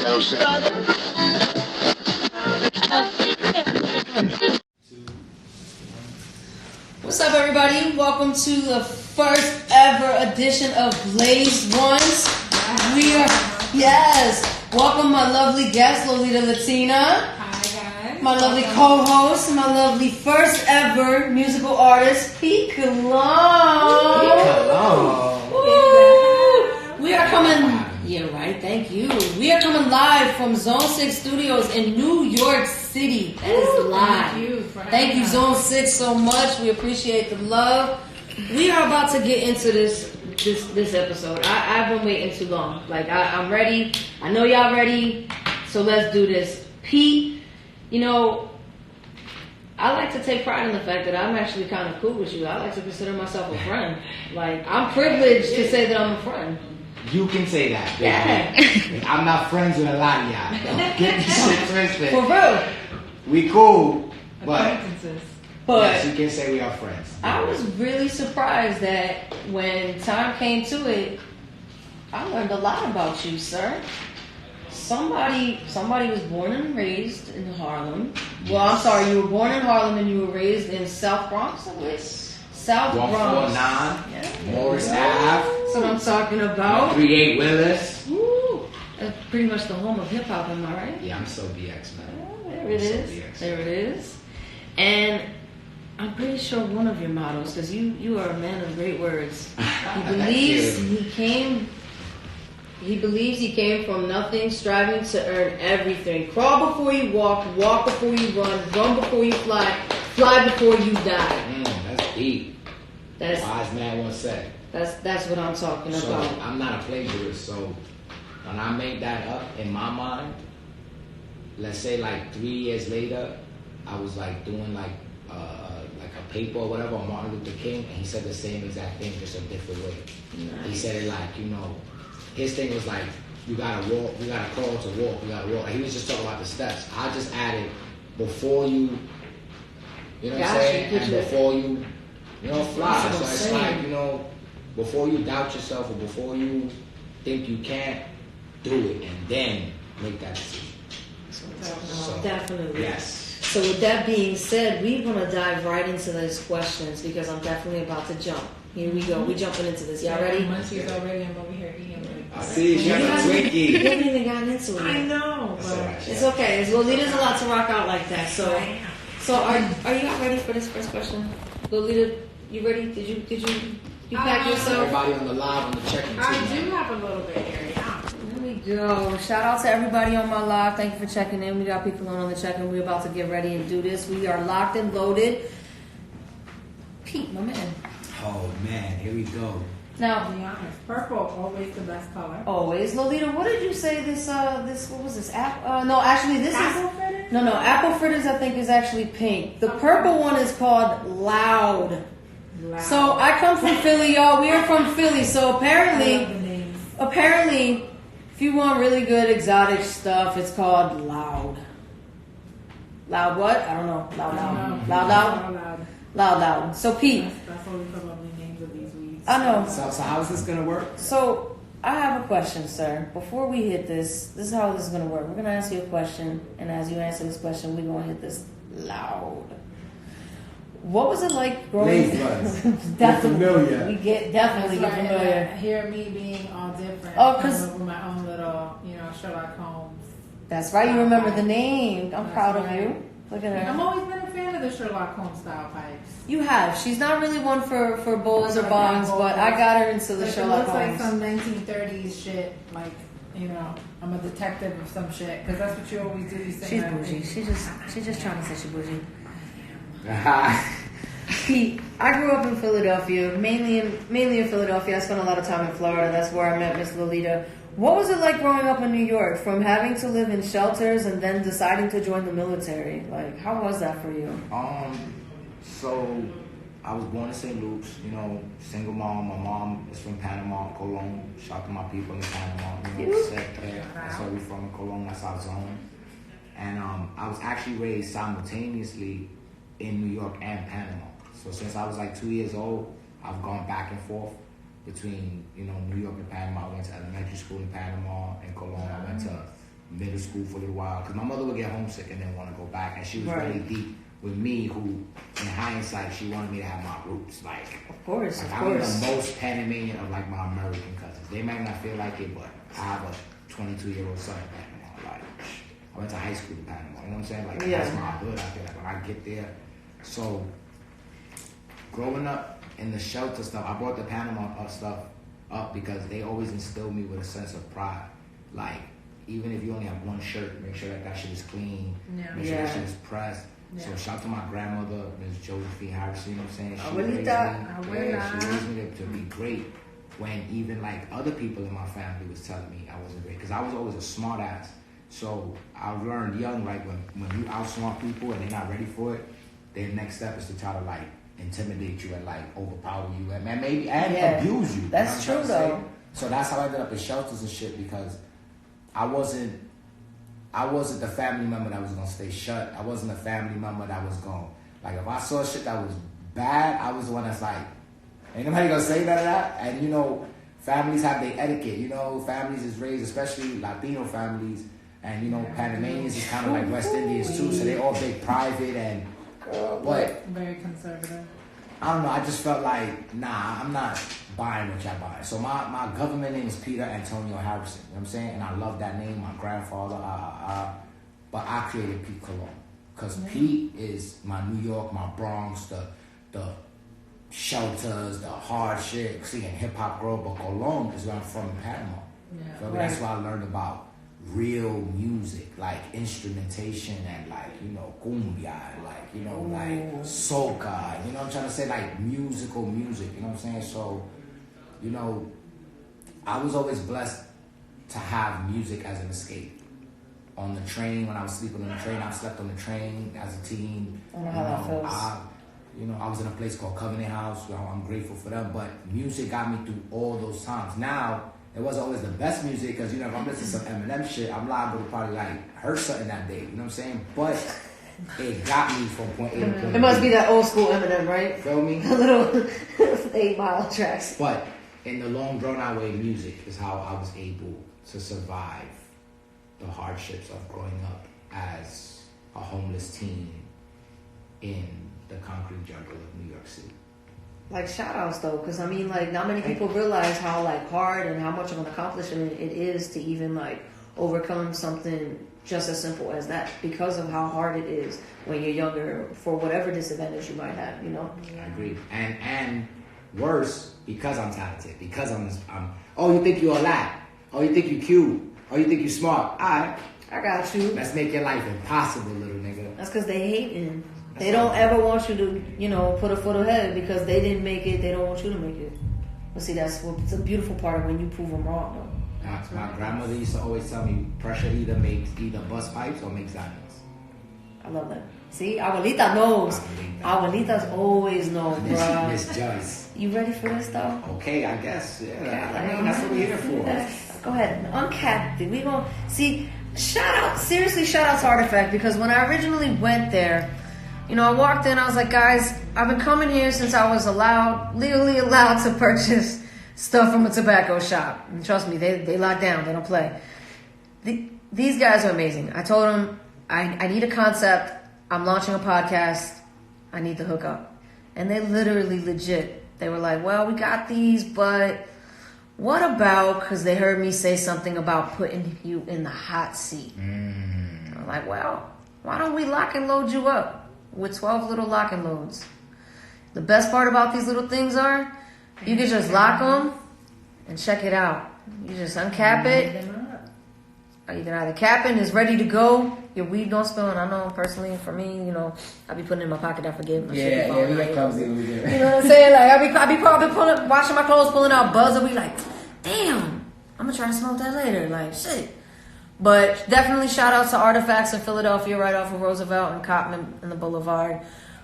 What's up, everybody? Welcome to the first ever edition of Blaze Ones. We are, welcome my lovely guest, Lolita Latina. Hi, guys. My lovely co-host, my lovely first ever musical artist, Pete Cologne. We are coming, thank you. We are coming live from Zone 6 Studios in New York City. That is live. Thank you, Zone 6, so much. We appreciate the love. We are about to get into this episode. I've been waiting too long. I'm ready. I know y'all ready. So let's do this. Pete, I like to take pride in the fact that I'm actually kind of cool with you. I like to consider myself a friend. I'm privileged to say that I'm a friend. You can say that. Yeah. I'm not friends with a lot of y'all. Don't get this shit twisted. For real. We cool, but yes, you can say we are friends. I was really surprised that when time came to it, I learned a lot about you, sir. Somebody was born and raised in Harlem. Yes. Well, I'm sorry, you were born in Harlem and you were raised in South Bronx, I guess? South Bronx. 149, Morris Ave. That's what I'm talking about. 38 Willis. Woo. That's pretty much the home of hip hop, am I right? Yeah, I'm so BX, man. There it is. And I'm pretty sure one of your mottos, because you are a man of great words. He believes he came from nothing, striving to earn everything. Crawl before you walk before you run before you fly before you die. That's deep. Wise man once said. That's what I'm talking about. I'm not a plagiarist, so when I made that up in my mind, let's say 3 years later, I was doing a paper or whatever on Martin Luther King, and he said the same exact thing, just a different way. Nice. He said it his thing was you gotta walk, you gotta crawl to walk, you gotta walk. He was just talking about the steps. I just added before you know what I'm saying, and before you fly. So it's before you doubt yourself or before you think you can't, do it and then make that decision. So, definitely. Yes. So with that being said, we're going to dive right into those questions because I'm definitely about to jump. Here we go. We're jumping into this. Y'all ready? Munchies already. I'm over here eating. I see. You got a Twinkie. You haven't even gotten into it. I know. It's okay. Lolita's allowed to rock out like that. So are y'all ready for this first question? Lolita, you ready? Did you pack yourself? Everybody on the live on the check-in. I do have a little bit here. Yo, shout out to everybody on my live. Thank you for checking in. We got people on the check-in. We're about to get ready and do this. We are locked and loaded. Pete, my man. Oh man, here we go. Now, be honest, purple always the best color. Always, Lolita. What did you say? This what was this? No, actually, this apple is fritters? No. Apple fritters. I think is actually pink. The purple one is called Loud. So I come from Philly, y'all. We are from Philly. So apparently. If you want really good exotic stuff, it's called Loud. Loud what? I don't know. Loud. So Pete. That's what we the lovely names of these weeds. I know. So how is this gonna work? So I have a question, sir. Before we hit this is how this is gonna work. We're gonna ask you a question, and as you answer this question, we're gonna hit this loud. What was it like growing up? Definitely. We definitely get familiar. Hear me being all different. Oh, because with my own little, Sherlock Holmes. That's right. You remember the name. I'm proud of you. Look at her. I've always been a fan of the Sherlock Holmes style pipes. You have. She's not really one for bowls or bongs, but I got her into the Sherlock Holmes. It looks like some 1930s shit, I'm a detective of some shit, because that's what you always do. You say she's bougie. She's just trying to say she's bougie. Pete, I grew up in Philadelphia, mainly in Philadelphia. I spent a lot of time in Florida. That's where I met Miss Lolita. What was it like growing up in New York, from having to live in shelters and then deciding to join the military? How was that for you? So I was born in St. Luke's, single mom. My mom is from Panama, Cologne. Shout out to my people in Panama. That's where we're from, Cologne. That's our zone. And I was actually raised simultaneously in New York and Panama. So since I was 2 years old, I've gone back and forth between New York and Panama. I went to elementary school in Panama and Cologne. I went to middle school for a little while because my mother would get homesick and then want to go back, and she was really deep with me. Who, in hindsight, she wanted me to have my roots. Like, of course, I'm the most Panamanian of like my American cousins. They might not feel like it, but I have a 22-year-old son in Panama. Like, I went to high school in Panama. You know what I'm saying? Like, that's my hood. I feel like when I get there. So, growing up in the shelter stuff, I brought the Panama stuff up because they always instilled me with a sense of pride. Like, even if you only have one shirt, make sure that shit is clean. Make sure that shit is pressed. So shout out to my grandmother, Ms. Josephine Harrison, you know what I'm saying? She raised me to be great when even like other people in my family was telling me I wasn't great. Because I was always a smart ass. So I learned young, like when you outsmart people and they're not ready for it, their next step is to try to like intimidate you and like overpower you and maybe abuse you. That's true though. So that's how I ended up in shelters and shit because I wasn't the family member that was gonna stay shut. I wasn't a family member that was gonna like if I saw shit that was bad, I was the one that's like, ain't nobody gonna say none of that. And you know, families have their etiquette. You know, families is raised, especially Latino families, and you know, Panamanians is kind of like West Indians too, so they all big private and but very conservative. I don't know. I just felt like, nah, I'm not buying what y'all buying. So my government name is Peter Antonio Harrison. You know what I'm saying? And I love that name. My grandfather, but I created Pete Cologne. Because Pete is my New York, my Bronx, the shelters, the hardships, seeing hip-hop grow. But Cologne is where I'm from in Panama. So that's why I learned about real music, like instrumentation and like, you know, cumbia, like, you know, like soca, you know what I'm trying to say, like musical music, you know what I'm saying? So, you know, I was always blessed to have music as an escape. On the train, when I was sleeping on the train, I slept on the train as a teen. I know how that feels. I was in a place called Covenant House, so I'm grateful for them, but music got me through all those times. Now, it wasn't always the best music because, you know, if I'm listening to some Eminem shit, I'm liable to probably like hurt something that day. You know what I'm saying? But it got me from point A to point B. It must be that old school Eminem, right? Feel me? The little 8 Mile tracks. But in the long drawn out way, music is how I was able to survive the hardships of growing up as a homeless teen in the concrete jungle of New York City. Like shout outs though, because I mean like not many people realize how like hard and how much of an accomplishment it is to even like overcome something just as simple as that because of how hard it is when you're younger for whatever disadvantage you might have, you know? I agree. And worse, because I'm talented, because I'm oh, you think you're a lot? Oh, you think you cute? Oh, you think you smart? I got you. Let's make your life impossible, little nigga. That's because they hating. They don't ever want you to, you know, put a foot ahead because they didn't make it. They don't want you to make it. But see, it's a beautiful part of when you prove them wrong, though. My grandmother used to always tell me, pressure either bust pipes or makes diamonds. I love that. See, Abuelita knows. Abuelitas always know, bro. Miss Joyce. You ready for this, though? Okay, I guess. Yeah, I mean, that's what we're here for. Go ahead. Uncapped it. We gonna see. Seriously, shout out to Artifact because when I originally went there, you know, I walked in, I was like, guys, I've been coming here since I was legally allowed to purchase stuff from a tobacco shop. And trust me, they lock down, they don't play. These guys are amazing. I told them, I need a concept, I'm launching a podcast, I need the hookup. And they literally legit, they were like, well, we got these, but what about, because they heard me say something about putting you in the hot seat. I'm like, well, why don't we lock and load you up? With 12 little lock and loads. The best part about these little things are, you can just lock them and check it out. You just uncap it. You can either cap it and it's ready to go. Your weed don't spill. And I know personally, for me, you know, I be putting it in my pocket. I forget my shit. Yeah, we get clumsy when we do it. You know what I'm saying? Like I be probably washing my clothes, pulling out buzz, and be like, damn, I'm gonna try to smoke that later. Like shit. But definitely shout out to Artifacts in Philadelphia, right off of Roosevelt and Cotman and the Boulevard.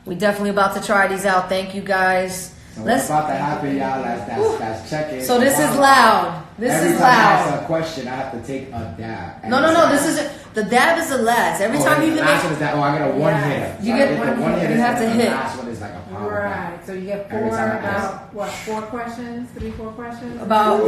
We definitely about to try these out. Thank you guys. So what's about to happen, y'all? That's check-in. So this is loud. Every time I ask a question, I have to take a dab. No. This is the dab is the last. Every time you the last one is that. Oh, I got a one hitter. You get one hitter. You have to hit. The last one is like a power. Right. So you get Every four time I about what? 4 questions? 3, 4 questions? About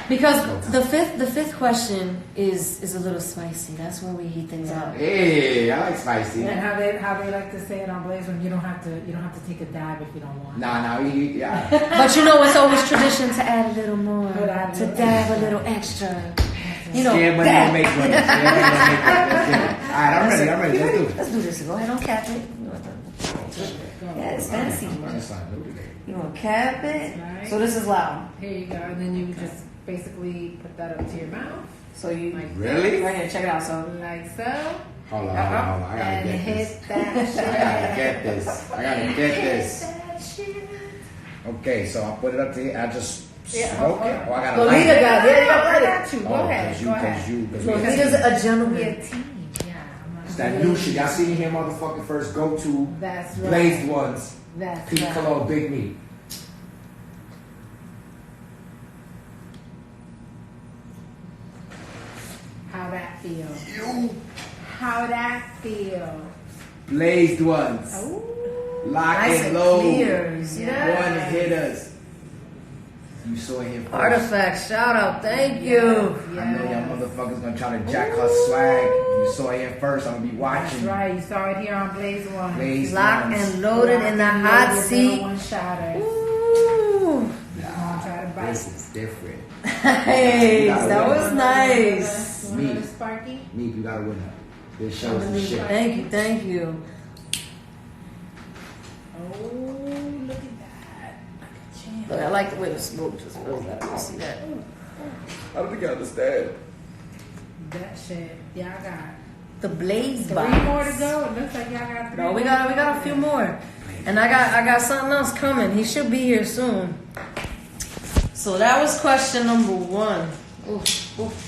because the fifth question is a little spicy. That's when we heat things up. Hey, I like spicy. And how they like to say it on Blaze when you don't have to take a dab if you don't want. Nah, yeah. But you know, it's always tradition to add a little more, to dab a little extra. You know, Scared money don't make money. Alright, I'm ready. Let's do it. Let's do this. Go ahead, don't cap it. Yeah, it's fancy. You want to cap it? Right. So this is loud. Here you go, and then you just basically put that up to your mouth. So you Really? right here, check it out. So Like so. Hold on. I gotta And get this. hit that shit. I gotta get this. That shit. Okay, so I put it up to here. I just Yeah, smoke hold it, on. or I gotta Lolita light it. got it. Yeah, I got you. Go Oh, ahead. Go ahead. because Lolita's a We're gentleman. a team. Yeah. it's that new shit. Y'all seen him motherfucking first go to That's right. Blazed ones. That's Pete right. Cologne, BigMeep. How that feel? You How that feel? Blazed ones. Ooh. Lock Nice and and load. clear. Yeah. One hitters. You saw him first. Artifact, shout out, thank you. I know y'all motherfuckers gonna try to jack her swag. You saw it first. I'm gonna be watching. That's right. You saw it here on Blaze One. Blazed Lock ones. and loaded in the hot seat. One shotters. Ooh. Gonna try to bite. This is different. Hey, that was nice. You want Me. another Sparky? Meep, you got a winner. This shows the shit. Thank you. Oh, look at that. Look, I like the way the smoke just rolls out. You see that? I don't think I understand. That shit. Y'all got The blaze 3 box. more to go. It looks like y'all got 3 No, more. we got a few more. And I got something else coming. He should be here soon. So that was question number 1. Oof, oof.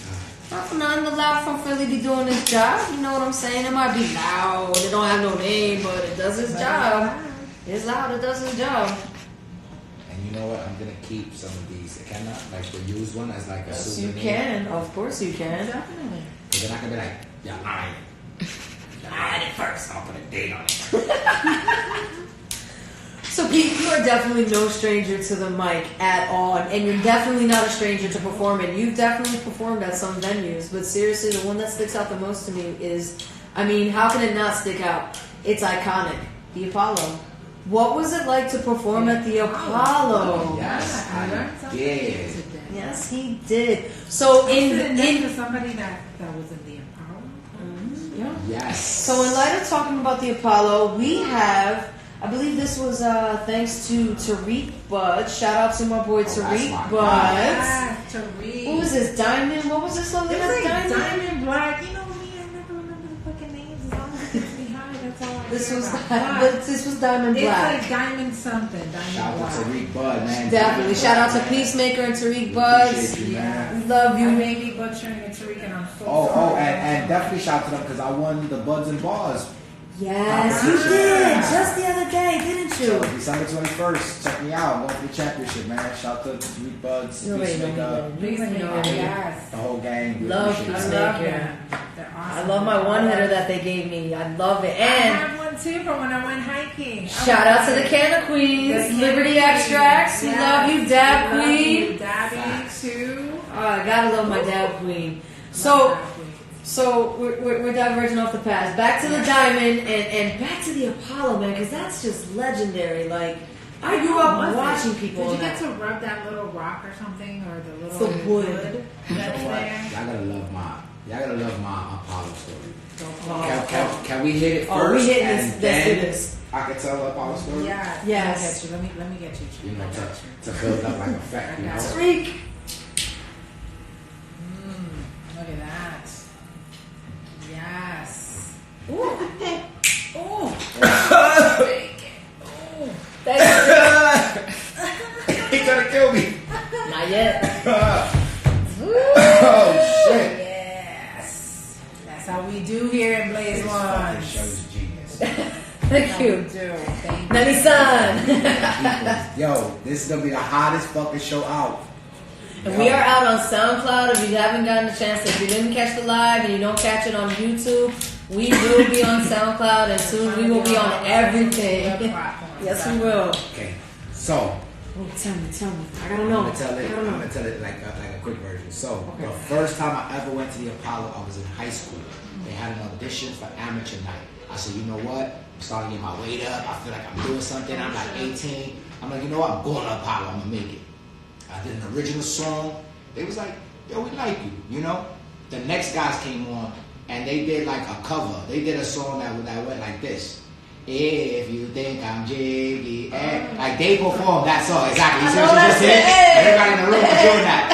Nothing allowed from Philly be doing his job. You know what I'm saying? It might be loud. It don't have no name, but it does its job. It's loud. It does its job. And you know what? I'm gonna keep some of these. Can I like the used one as like a Yes, souvenir? you can. Of course you can. Definitely. Because then I can be like, y'all lying. Y'all lying it first. I'll put a date on it. So Pete, you are definitely no stranger to the mic at all, and you're definitely not a stranger to performing. You've definitely performed at some venues, but seriously, the one that sticks out the most to me is, I mean, how can it not stick out? It's iconic. The Apollo. What was it like to perform at the Apollo? Yes, I learned I something did. today. Yes, he did. So Sitting next in to somebody that was in the Apollo. yeah. Yes. So in light of talking about the Apollo, we have, I believe this was thanks to Tariq Buds. Shout out to my boy Tariq my Buds. Yes, Tariq. What was this? Diamond? What was this? Something It was like Diamond? Diamond Black. You know me, I never remember the fucking names. As long as it's behind, that's all I This care was about. but this was Diamond It's Black. like Diamond something. Diamond Shout out Black. to Tariq Bud, man. Definitely. Shout out to Peacemaker and Tariq Buds. Appreciate you, man. We love You you. may be butchering it, Tariq, and I'm so Oh, sorry. and definitely shout to them because I won the Buds and Bars. Yes, you did. Just the other day, didn't So you? December 21st, check me out. I'm going for the championship, man. Shout out to Tariq Buds, You already know me, Peacemaker, man. You already know me. Yes. the whole gang. We Love appreciate I it. Peacemaker. love them. They're awesome. I love my one hitter that they gave me. I love it. I And have one too from when I went hiking. shout out to the Canna Queens, The Liberty Canna Extracts. We Queens. love you, Yes, Dab we love Queen. you, Dabby too. Oh, I gotta love my Dab Queen. So we're diverging off the past. Back to the Diamond and back to the Apollo, man, because that's just legendary. Like, I grew up watching people. Did you on get that. to rub that little rock or something, or the little The wood. that's there? Y'all gotta love my Apollo story. Oh, Can we hit it first? Oh, we hitting and this. Let's then do this. I can tell the Apollo story. Yeah. Yes. Let me get you. You know, I got you. to build up like a fact, you know. Freak. Look at that. Yes. Ooh. Ooh. He trying to kill me. Not yet. Oh shit. Yes. That's how we do here in Blaze This fucking One. show's genius. Thank you. Thank you. Nani-san. Yo, this is gonna be the hottest fucking show out. And we are out on SoundCloud. If you haven't gotten a chance, if you didn't catch the live and you don't catch it on YouTube, we will be on SoundCloud and soon we will be on everything. Platform. Yes, we will. Okay, so. Oh, tell me. I gotta know. I'm gonna tell it like a quick version. So the first time I ever went to the Apollo, I was in high school. They had an audition for amateur night. I said, you know what? I'm starting to get my weight up. I feel like I'm doing something. I'm like 18. I'm like, you know what? I'm going to Apollo. I'm gonna make it. I did an original song. They was like, yo, we like you. You know. The next guys came on and they did like a cover. They did a song that went like this. If you think I'm jiggy, like they performed that song exactly. You see what you just did? Everybody in the room was doing that.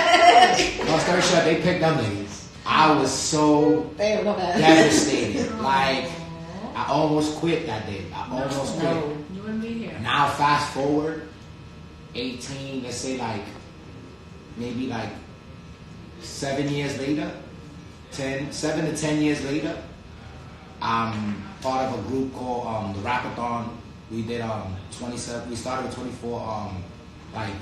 Long story short, they picked them niggas. I was so devastated. Like I almost quit that day. I almost quit. You wouldn't be here. Now fast forward, 18. Let's say like maybe like 7 years later, 7 to 10 years later. I'm part of a group called the Rapathon. We did 27. We started with 24 like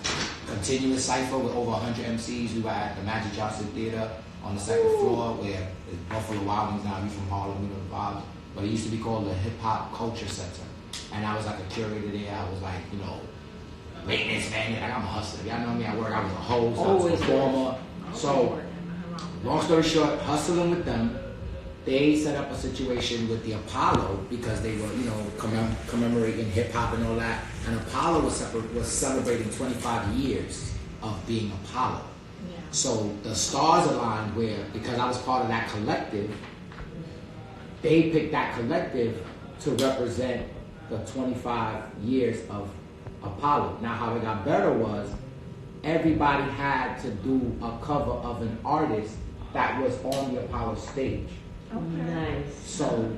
continuous cipher with over 100 MCs. We were at the Magic Johnson Theater on the second floor, where it's Buffalo Wild Wings now. We from Harlem, we know the vibes. But it used to be called the Hip Hop Culture Center. And I was like a curator there. I was like, you know, maintenance man. Like I'm a hustler. Y'all know me at work. I was a host. I was a performer. So, long story short, hustling with them. They set up a situation with the Apollo because they were, you know, commemorating hip hop and all that. And Apollo was celebrating 25 years of being Apollo. Yeah. So the stars aligned where, because I was part of that collective, they picked that collective to represent the 25 years of Apollo. Now, how it got better was everybody had to do a cover of an artist that was on the Apollo stage. Okay. Nice. So,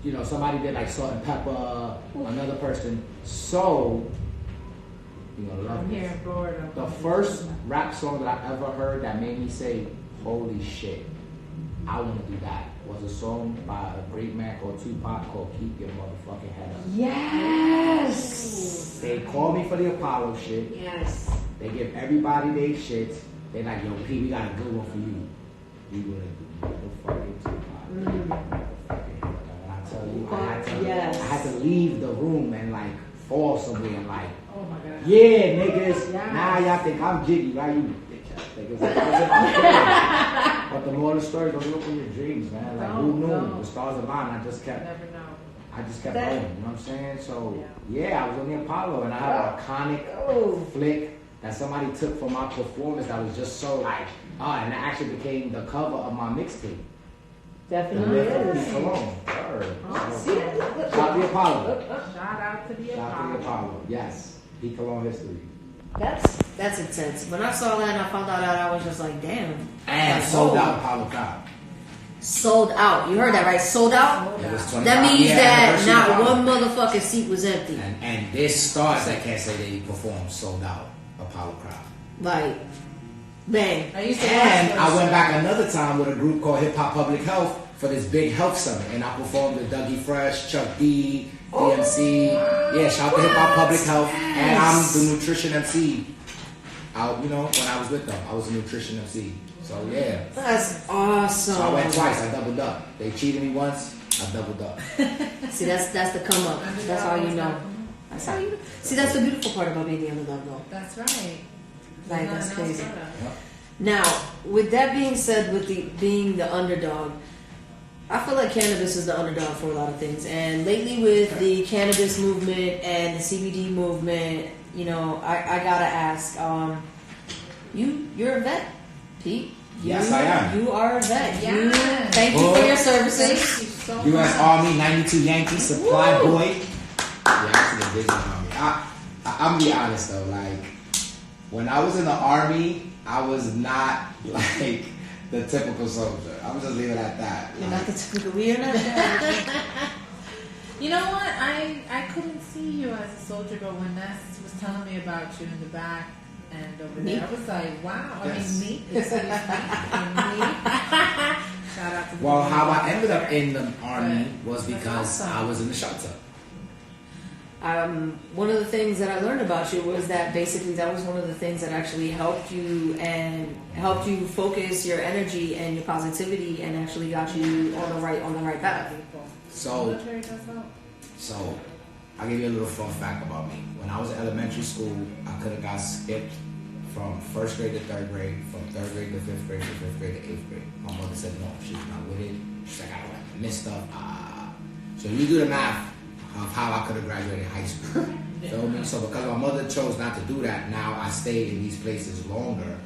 you know, somebody did like Salt and Pepper, another person. So, you know, love this. The first rap song that I ever heard that made me say, holy shit, I want to do that, was a song by a great man called Tupac called Keep Your Motherfucking Head Up. Yes! They called me for the Apollo shit. Yes. They give everybody their shit. They like, yo, P, we got a good one for you. We gonna do motherfucking Tupac. And I tell you, I had to leave the room and like fall somewhere and like, oh my God. Yeah, niggas. Now y'all think I'm jiggy, right? You bitch ass niggas. But the moral of the story, don't look in your dreams, man. Like who knew? The stars aligned. I just kept going. You know what I'm saying? So yeah, I was on the Apollo and I had an iconic flick that somebody took from my performance that was just so like, and it actually became the cover of my mixtape. Definitely is. Shout out to the Apollo. Shout out to the Apollo. Yes. Pete Cologne history. That's intense. When I saw that and I found out I was just like, damn. And like, sold out Apollo crowd. Sold out. You heard that right? Sold out? That means that not one motherfucking seat was empty. And there's stars that can't say they performed sold out Apollo crowd. Like, bang. And I went back another time with a group called Hip Hop Public Health for this big health summit. And I performed with Dougie Fresh, Chuck D, DMC. Yeah, shout out to Hip Hop Public Health. And I'm the nutrition MC. You know, when I was with them, I was a nutrition MC. So yeah. That's awesome. So I went twice, I doubled up. They cheated me once, I doubled up. See, that's the come up. That's how you know. That's how you know. See, that's the beautiful part about being the underdog though. That's right. Like, that's crazy. Yep. Now, with that being said, with being the underdog, I feel like cannabis is the underdog for a lot of things. And lately with the cannabis movement and the CBD movement, you know, I gotta ask, you're a vet, Pete. Yes, I am. You are a vet. Yes. Thank you for your services. Thank you so much. U.S. Army, 92 Yankee, supply boy. Yeah, that's the big Army. I'm be honest though, like, when I was in the Army, I was not like the typical soldier. I'm just leave it at that. You're not the typical weirdo. You know what? I couldn't see you as a soldier, but when Ness was telling me about you in the back and over there, I was like, wow. Yes. I mean, me. Shout out to the Well, how I ended up in the Army was because awesome. I was in the shelter. One of the things that I learned about you was that basically that was one of the things that actually helped you focus your energy and your positivity and actually got you on the right path. So I'll give you a little fun fact about me. When I was in elementary school, I could have got skipped from 1st grade to 3rd grade, from 3rd grade to 5th grade, from 5th grade to 8th grade. My mother said no, she's not with it. She's like, I don't like to miss stuff. So you do the math of how I could have graduated high school. Feel me? So because my mother chose not to do that, now I stay in these places longer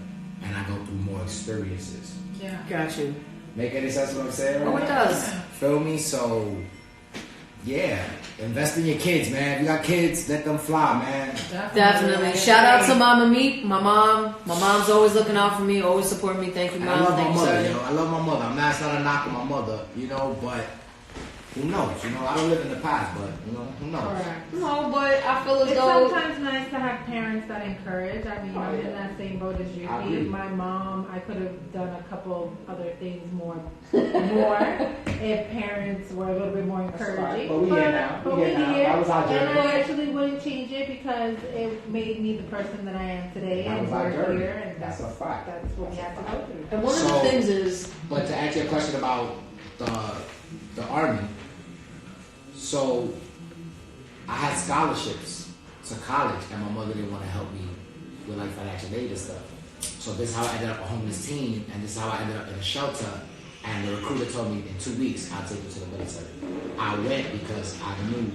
and I go through more experiences. Yeah. Got you. Make any sense what I'm saying? Oh, it does. Feel me? So, yeah. Invest in your kids, man. If you got kids, let them fly, man. Definitely. Shout out to Mama Meep, my mom. My mom's always looking out for me, always supporting me. Thank you, Mom. I love Thank my mother, you, yo. I love my mother. It's not a knock on my mother, you know, but who knows? You know, I don't live in the past, but, you know, who knows? Correct. No, but I feel as It's though... sometimes nice to have parents that encourage. I mean, I'm in that same boat as you. I agree. My mom, I could have done a couple other things more if parents were a little bit more encouraging. But we here now. But We we here now. here. That was our And journey. I actually wouldn't change it because it made me the person that I am today. That And was our we're journey. here. And That's a fact. That's what we have to go through. And one of the So- things is... But to answer your question about the Army, so I had scholarships to college, and my mother didn't want to help me with like financial aid and stuff. So this is how I ended up a homeless teen, and this is how I ended up in a shelter. And the recruiter told me in 2 weeks I'll take you to the military. I went because I knew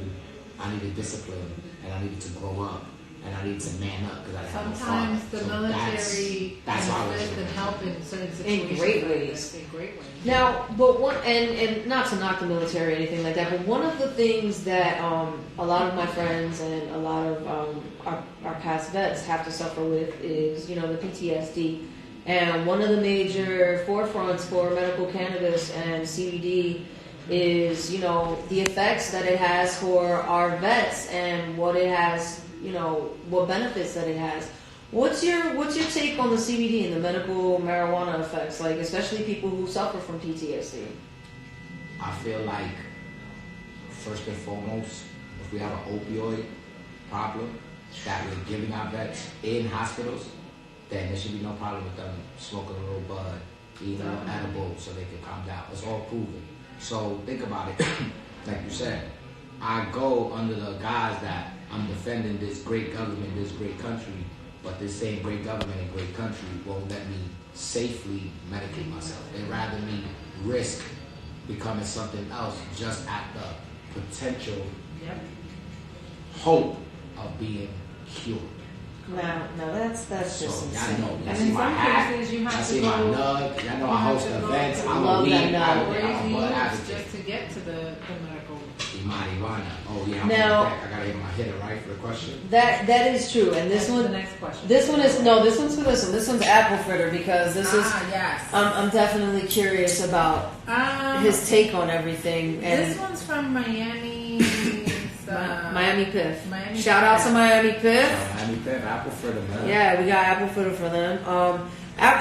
I needed discipline, and I needed to grow up, and I needed to man up because I didn't have no Sometimes father. the So military that's why I was assist and help in certain situations. In great ways. In great ways. Now, but one, and not to knock the military or anything like that, but one of the things that a lot of my friends and a lot of our past vets have to suffer with is, you know, the PTSD. And one of the major forefronts for medical cannabis and CBD is, you know, the effects that it has for our vets and what it has, you know, what benefits that it has. What's your take on the CBD and the medical marijuana effects, like especially people who suffer from PTSD? I feel like, first and foremost, if we have an opioid problem that we're giving our vets in hospitals, then there should be no problem with them smoking a little bud, eating a little edible so they can calm down. It's all proven. So think about it. Like you said, I go under the guise that I'm defending this great government, this great country, but this same great government and great country won't let me safely medicate myself. They'd rather me risk becoming something else just at the potential hope of being cured. No, that's just So insane. y'all know, y'all And see in my some hat, cases, you y'all have see to my go- nug, y'all know I you have host to go events, to I'm love a weed that nug. advocate, I'm a Crazy bud moves advocate. just to get to the medical. The marijuana. Oh yeah, I'm Now- back. I gotta get my hitter right for the question. That is true, and this That's the one, next question. this one is no, this one's for this one. This one's apple fritter because this is. yes. I'm definitely curious about his take on everything This and one's from Miami. Miami Piff. Miami Shout out Piff. to Miami Piff. Miami Piff, apple fritter, man. Yeah, we got apple fritter for them.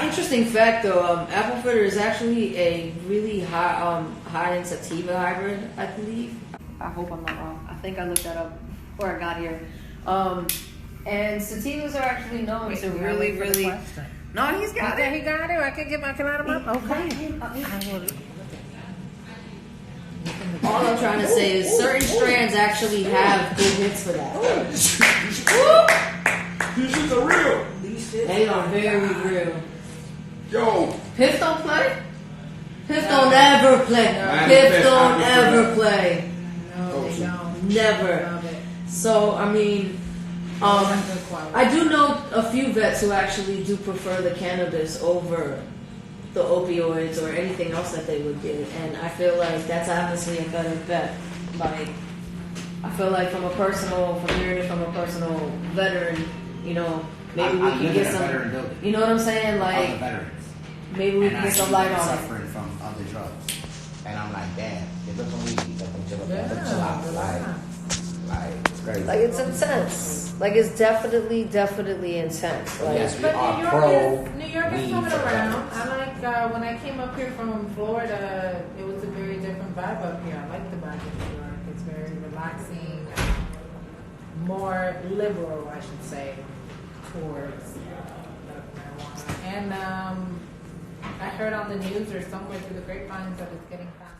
Interesting fact though, apple fritter is actually a really high in sativa hybrid, I believe. I hope I'm not wrong. I think I looked that up before I got here. And sativas are actually known to really. No, he's got it. He got it. I can line him up. Okay. All I'm trying to say is certain strands actually have good hits for that. These shits are real. They are very real. Yo, Piff don't play? Piff don't ever play. No. Piff Piff, don't apple ever play. No, they don't. Never. Love it. So, I mean, Good quality. I do know a few vets who actually do prefer the cannabis over the opioids or anything else that they would get, and I feel like that's obviously a better bet. Like, I feel like from hearing it from a personal veteran, you know, maybe we can get some, building. you know what I'm saying? Other Like, veterans. maybe we And can I get some see light them on it. suffering from other drugs. And I'm like, damn, get them some weed, let them chill out. Like, it's crazy. Like, it's intense. Like, it's definitely intense. Like, Yes, we But are New York is weed coming for around. veterans. I like when I came up here from Florida, it was a very different vibe up here. I like the vibe of New York. It's very relaxing, more liberal, I should say, towards marijuana. And I heard on the news or somewhere through the grapevines that it's getting fast.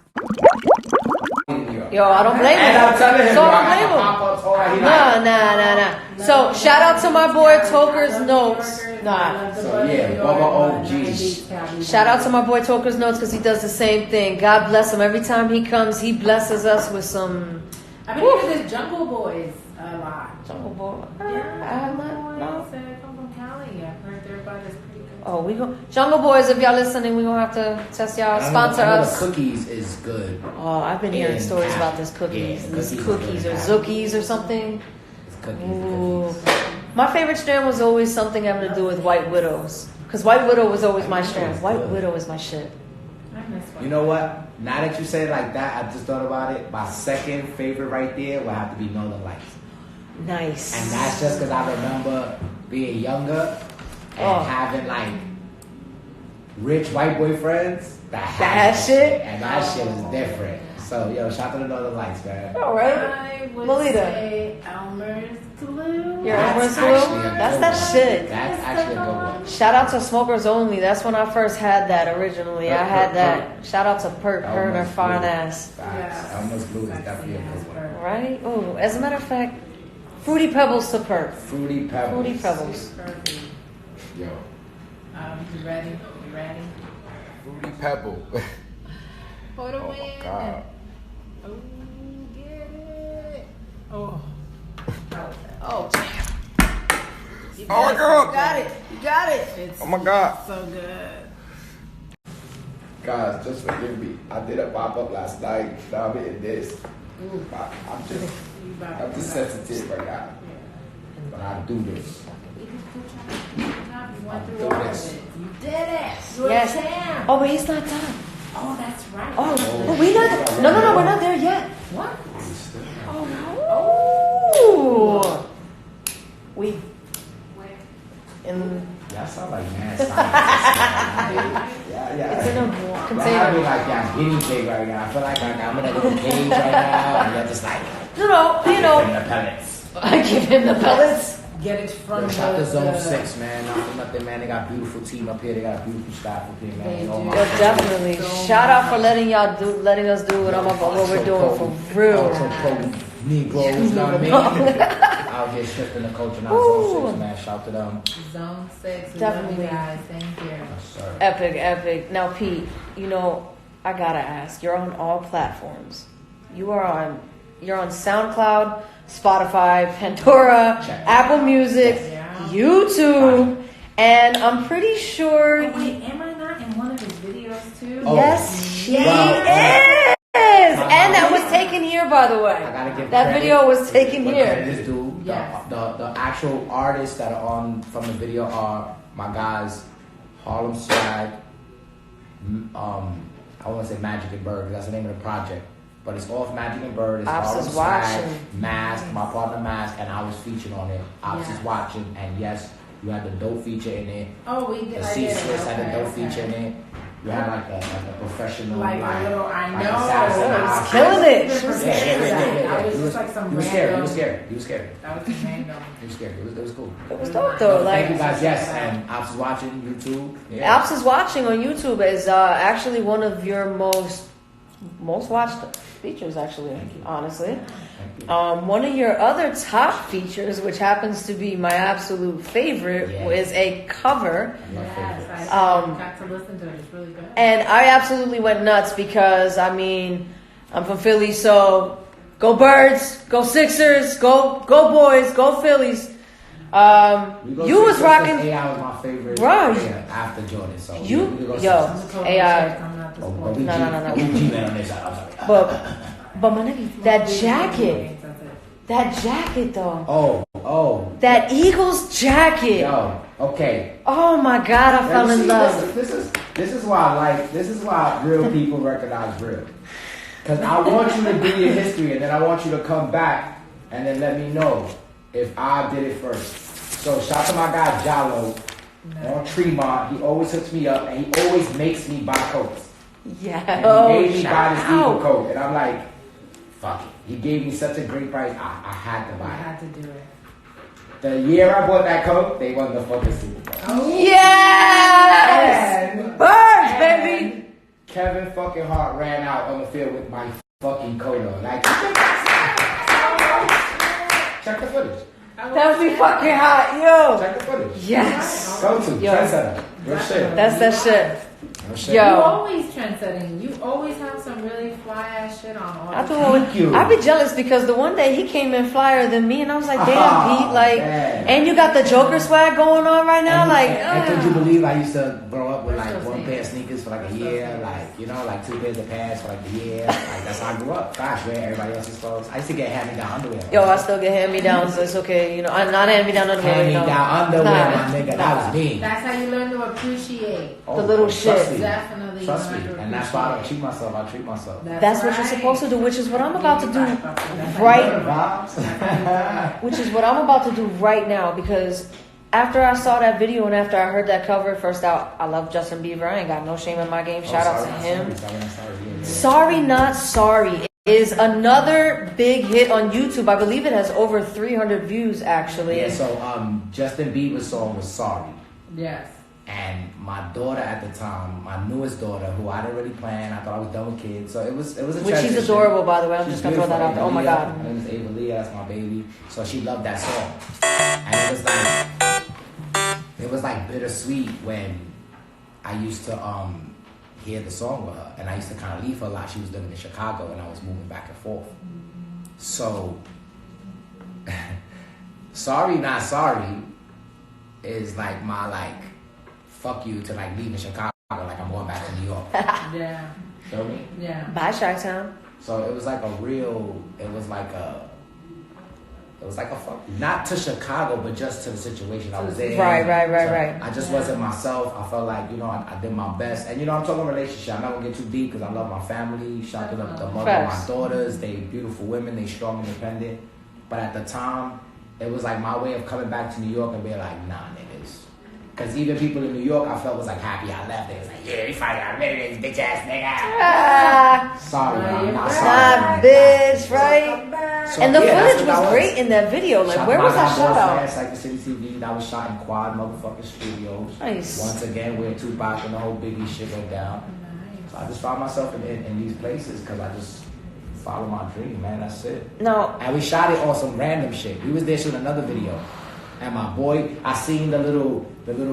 yo, I don't blame And I'm telling him. him, So bro, I I don't had blame to him. pop up what? He Nah. So shout out to my boy Toker's Notes. So yeah, Bubba OG. Shout out to my boy Toker's Notes because he does the same thing. God bless him. Every time he comes, he blesses us with some. I've been hearing this Jungle Boys a lot. Jungle Boy. Yeah, no. They come from Cali. I've heard their butt is pretty good. Oh, we go Jungle Boys. If y'all listening, we gonna have to test y'all. Sponsor us. The cookies is good. Oh, I've been hearing stories about this cookies. Yeah, These cookies or Zookies or something. It's cookies. Ooh. My favorite strand was always something having to do with White Widows. Because White Widow was always my strand. White Widow is my shit. You know what? Now that you say it like that, I just thought about it. My second favorite right there would have to be Northern Lights. Nice. And that's just because I remember being younger and having like rich white boyfriends that had that shit. And that shit was different. So, yo, shout out to the Northern Lights, man. All right. I would Melita. say Elmer's Glue. Your Elmer's Glue? actually a That's good that one. shit. That's actually a good one. Shout out to Smokers Only. That's when I first had that originally. I had that. Shout out to Perk, her and her fine ass. Facts. Elmer's Glue is definitely a good one. Right? Oh, as a matter of fact, Fruity Pebbles to Perk. Fruity Pebbles. Fruity Pebbles. Perfect. Yo. You ready? You ready? Fruity Pebble. Hold on, Oh my God. Oh, get it. Oh. Oh, Oh my God. got it. You got it. It's Oh my God. so good. Guys, just forgive me. I did a pop-up last night. Now I'm eating this. I'm just sensitive right now. But I do this. You went through all of it. You did it. You're a Yes. champ. Oh, but he's not done. Oh, that's right. Oh, but we not. No, we're not there yet. What? Oh. We. In. Y'all sound like mad scientists. Yeah. It's in a Y'all have me container. like y'all guinea pig right now. I feel like I'm in a little cage right now, and you're just like, No, you in know. the pellets. I give him the pellets. Get it from Shout to Zone the 6, man. Not for nothing, man. They got a beautiful team up here. They got a beautiful staff up here, man. They Oh, do. my Yo, God. definitely. Shout out for letting us do what we're doing for real. Also, pro Negroes, you know what I mean? Out here shifting the culture now. Zone 6, man. Shout to them. Zone 6. We Definitely. love you guys. Thank you. Yes, sir. Epic. Now, Pete, you know, I gotta ask. You're on all platforms. You're on SoundCloud, Spotify, Pandora, Check. Apple Music, Yeah. YouTube, and I'm pretty sure. Oh, wait, am I not in one of his videos too? Oh. Yes, she Wow. is. And that was taken here, by the way. I gotta give That credit. video was taken But here. This dude, Yes. the actual artists that are on from the video are my guys, Harlem Swag. I want to say Magic and Bird, 'cause that's the name of the project. But it's off Magic and Bird. It's Ops Harlem is Swag, watching. Mask, my partner Mask, and I was featured on it. Ops is watching, and yes, you had the dope feature in it. Oh, we did. The I C did. Swiss had a Okay, dope feature in it. You had like a professional, Like a little, I like know. assassin. It was outfit. killing it. She was Yeah. I was He just like some he was scared. He random- was scared. He was scared. That was random. He was scared. It was cool. It was dope though. Thank you Like, guys. Yes, and Ops is watching YouTube. Yeah. Alps is watching on YouTube is actually one of your most watched features. Actually, honestly. Thank you. One of your other top features, which happens to be my absolute favorite, Yeah. is a cover. My favorite. Yes, I Um, got to listen to it. It's really good. And I absolutely went nuts because, I mean, I'm from Philly, so go Birds, go Sixers, go boys, go Phillies. We go You was Sixers 'cause rocking, AI was my favorite. Right. Yeah, after Jordan. So You- we go yo. Sixers. AI. Coming out this Oh, morning. but we No, G- no, no, no. we G-Man on this side. I'm sorry. but my nigga, that jacket, That's it. that jacket though, Oh, that Eagles jacket. yo, okay. Oh my God, I fell in See, love. This is why real people recognize real. Because I want you to do your history, and then I want you to come back and then let me know if I did it first. So shout to my guy Jallo on Tremont. He always hooks me up, and he always makes me buy coats. Yeah, And oh, he made me buy shout this Eagle out. coat, and I'm like, fuck it. He gave me such a great price, I had to I buy it. had to do it. The year I bought that coat, they won the fucking Super Bowl. Yes, And- Birds, baby. Kevin fucking Hart ran out on the field with my fucking coat on. Like, Check the footage. That would be fucking hot, yo. Check the footage. Yes. Go to Yo. trendsetter. Real shit. That's that shit. Real shit. Yo. You always trendsetting. You always have some really fly ass shit on all I the thought Thank you. I'd be jealous because the one day he came in flyer than me, and I was like, "Damn, Oh, Pete!" Like, man. and you got the Joker swag going on right now, And could you like. believe I used to grow up with like That's so one sick. pair of sneakers for like a That's so year, sick. like you know, like 2 pairs of pants for like a year. Like that's how I grew up. Gosh, wear everybody else's clothes. I used to get hand-me-down underwear. Yo, I still get hand me downs, so it's okay. You know, I'm not hand me down underwear. You know. Hand-me-down underwear, Nah. my nigga. That was me. That's how you learn to appreciate. Oh, The little trust shit. me. Definitely. Trust me, learn to and that's why I don't appreciate. treat myself. I treat myself. That's what you're supposed to do, which is what I'm about to do That's right Vibes. which is what I'm about to do right now because after I saw that video and after I heard that cover, first out, I love Justin Bieber. I ain't got no shame in my game. Shout out to him. Sorry Not Sorry is another big hit on YouTube. I believe it has over 300 views actually. Yeah, so Justin Bieber's song was Sorry. Yes. And my daughter at the time, my newest daughter, who I didn't really plan, I thought I was done with kids, so it was a Which transition. she's adorable, by the way. I'm She's just gonna throw that out there. Oh my beautiful. god. Her name is Ava Leah, that's my baby. So she loved that song. And it was like bittersweet when I used to hear the song with her. And I used to kind of leave her a lot. She was living in Chicago and I was moving back and forth. So Sorry Not Sorry is like my fuck you to like leaving Chicago, like I'm going back to New York. Yeah. Feel me? Yeah. Bye, Chi-Town. So it was like a fuck you. Not to Chicago, but just to the situation I was in. Right. I just wasn't myself. I felt like, I did my best. And I'm talking relationship. I'm not gonna get too deep because I love my family. Shout out to the mother of Facts. my daughters. They beautiful women. They strong, independent. But at the time, it was like my way of coming back to New York and being like, nah, niggas. Because even people in New York, I felt was like happy I left. They was like, yeah, we finally got rid of this bitch ass nigga. Ah, Sorry, I'm not nah, sorry. bitch, right? So, And the yeah, that's footage what was that great in that video. Like, Shot where by was that my shot boss, out? man, Cycle City TV. That was shot in Quad motherfucking studios. Nice. Once again, where Tupac and the whole Biggie shit went down. So I just found myself in these places because I just follow my dream, man. That's it. No, And we shot it on some random shit. We was there shooting another video. And my boy, I seen the little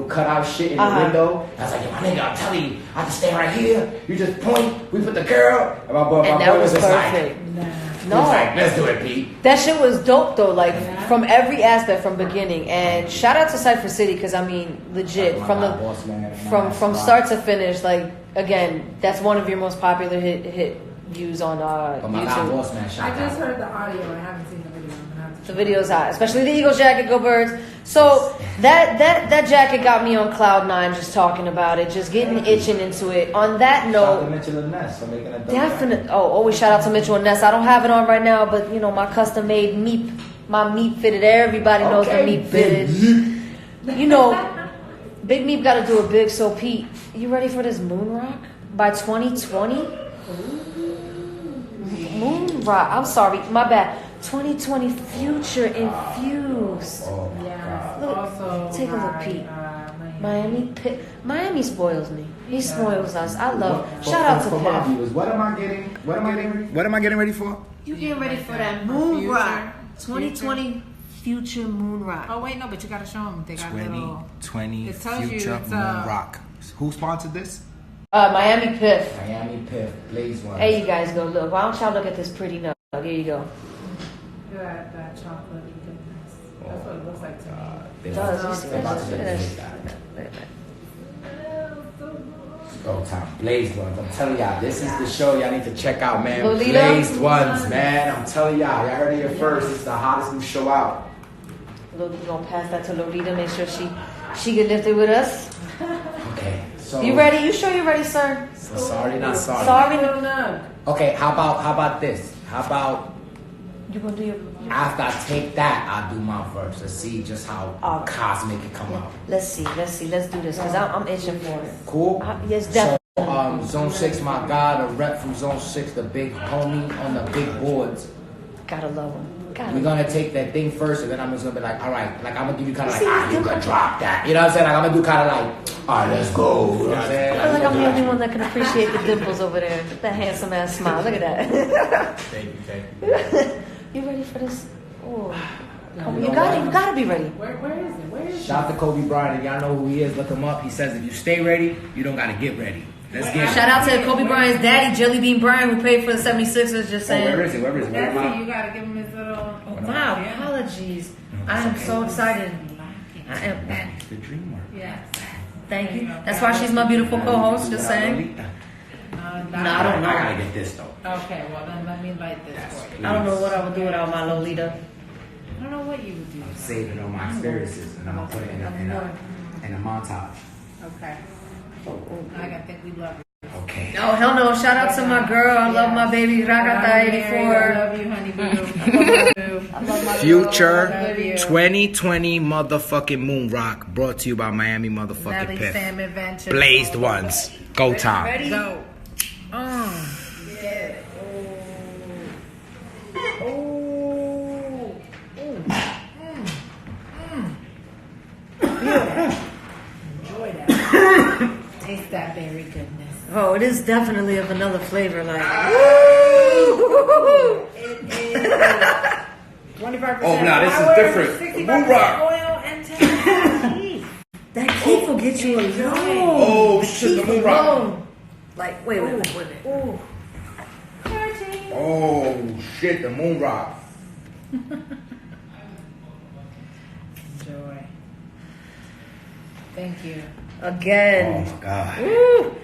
cutout shit in the window. I was like, yo, my nigga, I'm telling you, I can stand right here. You just point, we put the girl. And my boy that was just perfect. like, No, he was like, let's do it, Pete. that shit was dope though. Like from every aspect, from beginning. And shout out to Cypher City because I mean, legit My from God, the boss, man. from start to finish. Like again, that's one of your most popular hit views on But my God, YouTube. boss, man, shout I just out. heard the audio. I haven't seen the video. I'm gonna have to The video's hot, especially the Eagles jacket, go Birds. So that jacket got me on cloud 9 just talking about it, just getting itching into it. On that Shout out to note, Mitchell and Ness for making a dope definitely. Oh, always shout out to Mitchell and Ness. I don't have it on right now, but my custom made Meep, my Meep fitted. Everybody knows the Meep fitted. Big Meep got to do it big. So Pete, you ready for this moon rock by 2020? Moon rock. I'm sorry, my bad. 2020 future infused. Oh my Yes. God. Look, Also, take a look, my, Pete. Miami. Miami spoils me. He spoils us. I love. For- Shout out for to my Piff. viewers. What am I getting ready for? You getting ready for that moon moon rock. rock? 2020 future moon rock. Oh wait, no, but you gotta show them. They got little. 2020 It tells you Future it's, Moon Rock. Who sponsored this? Miami Piff. Miami Piff, Blaze One. Hey, you guys go look. Why don't y'all look at this pretty nug? Here you go. That chocolate goodness. That's what it looks like to me. It does. You see They're about that? to Look at get that. Look at that. Oh, time. Blazed Ones. I'm telling y'all, this is the show y'all need to check out, man. Lolita? Blazed Ones, man. I'm telling y'all heard it here first. It's the hottest new show out. We're gonna pass that to Lolita. Make sure she get lifted with us. Okay, so You ready? You sure you ready, sir? So sorry, not sorry. Sorry. Little nug. Okay, how about this? How about You gonna do your? after I take that, I'll do my verse. Let's see just how cosmic it come out. Let's see. Let's do this because I'm itching for it. Cool? Yes, definitely. So, Zone 6, my God, a rep from Zone 6, the big homie on the big boards. Gotta love him. We're gonna take that thing first, and then I'm just gonna be like, all right, like I'm gonna give you kind of like, See, you can drop that. You know what I'm saying? Like I'm gonna do kind of like, all right, let's go. You know what I'm saying? I feel like I'm the only one that can appreciate the dimples over there. That handsome ass smile. Look at that. Thank you. You ready for this? Oh, You gotta be ready. Where is it? Where is it? Shout out to Kobe Bryant. If y'all know who he is, look him up. He says if you stay ready, you don't gotta get ready. Let's get it. Shout out to Kobe Bryant's daddy, Jelly Bean Bryant, who paid for the 76ers. Just saying. Where is it? Where is it? That's it. You gotta give him his little. Oh, wow, apologies. I am so excited. I am. It's the dream work. Yes. Thank you. That's why she's my beautiful co-host. Just saying. No, I don't know. I gotta get this though. Okay, well then let me light this for you. I don't know what I would do without my Lolita. I don't know what you would do. I'm saving all my experiences and I'm gonna put it in a montage. Okay. I think we love you. Okay. Oh, hell no. Shout out to my girl. I love my baby, Ragata84. I love you, honey boo. I love my Future girl. 2020 motherfucking moon rock brought to you by Miami motherfucking Nelly Piff. Sam Adventure. Blazed ones. Go time. Ready? Go. Yeah. Enjoy that. Taste that berry goodness. Oh, it is definitely of another flavor. Like, It is 25%. Oh, nah, this is power, different. 65% Moon rock. oil and 10% heat. that keef will get you alone. Oh, shit, the moon rock. Alone. Like, wait a minute. Ooh. Oh, shit, the moon rock. Enjoy. Thank you. Again. Oh, my God. Woo.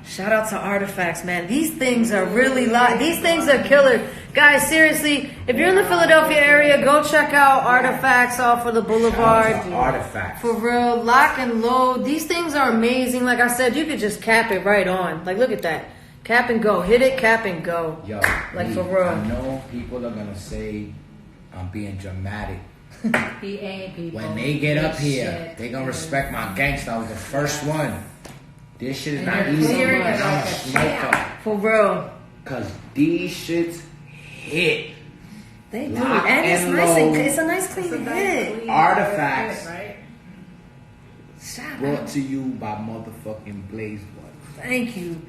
Shout out to Artifacts, man. These things are really these things are killer. Guys, seriously, if you're in the Philadelphia area, go check out Artifacts off of the Boulevard. Artifacts. For real, lock and load. These things are amazing. Like I said, you could just cap it right on. Like, look at that. Cap and go. Hit it, cap and go. Yo, Like, for real. I know people are gonna say I'm being dramatic. He ain't people. When they get up here, Shit. they gonna respect my gangsta. I was the first one. This shit is not And easy. you're I'm clearing it a like a smoker. For real. Cause these shits hit. They do. Lock And it's and nice. load. It's a nice clean hit. Artifacts. Right? Shout Brought out. to you by motherfucking Blaze One. Thank you.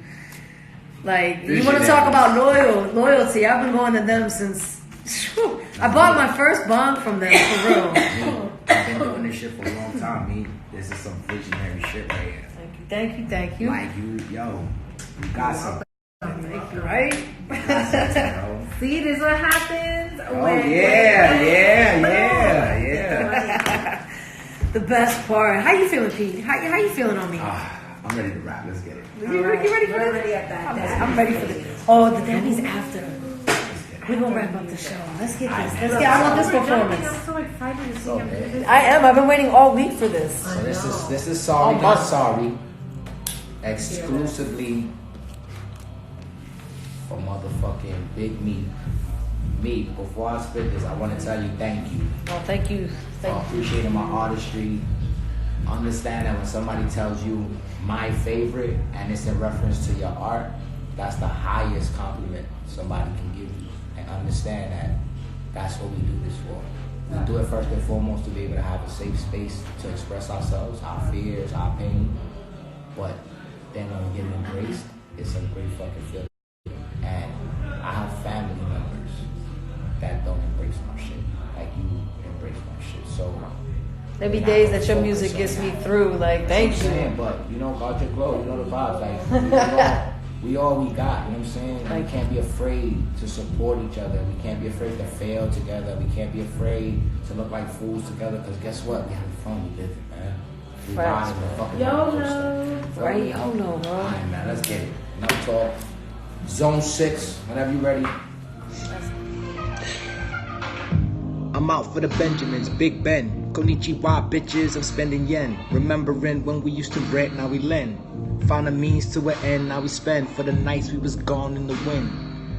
Like, This you want to shit talk happens. about loyalty? I've been going to them since. I bought my first bong from them, for real. I've been doing this shit for a long time, me. This is some visionary shit right here. Thank you, thank you. Like you got something. Thank you, right? You got something, bro. See, this is what happens. Oh yeah. The best part. How you feeling, Pete? How you feeling on me? I'm ready to rap. Let's get it. You ready for this? We're ready at that. I'm ready for this. Oh, the Danny's after. We're gonna wrap up the show. Let's get this. Let's get. I want this performance. I'm so excited to see him do this. I am. I've been waiting all week for this. So this is sorry, not sorry. Exclusively for motherfucking BigMeep. Me, before I spit this, I want to tell you thank you. Oh, thank you. For appreciating my artistry. Understand that when somebody tells you my favorite and it's in reference to your art, that's the highest compliment somebody can give you. And understand that that's what we do this for. We do it first and foremost to be able to have a safe space to express ourselves, our fears, our pain. But then when we get it embraced, it's a great fucking feeling. And I have family members that don't embrace my shit. Like you embrace my shit. So There be days that your music gets me through. Like, thank you. But you know, guard your glow, you know the vibes. Like we all we got, you know what I'm saying? We can't be afraid to support each other. We can't be afraid to fail together. We can't be afraid to look like fools together. Because guess what? We having fun, we living, man. We Facts. riding the fucking YOLO. Right? YOLO, bro. Alright, man, let's get it. Enough talk. Zone 6, whenever you ready. I'm out for the Benjamins, Big Ben. Konnichiwa, bitches, I'm spending yen. Remembering when we used to rent, now we lend. Found a means to an end, now we spend. For the nights we was gone in the wind.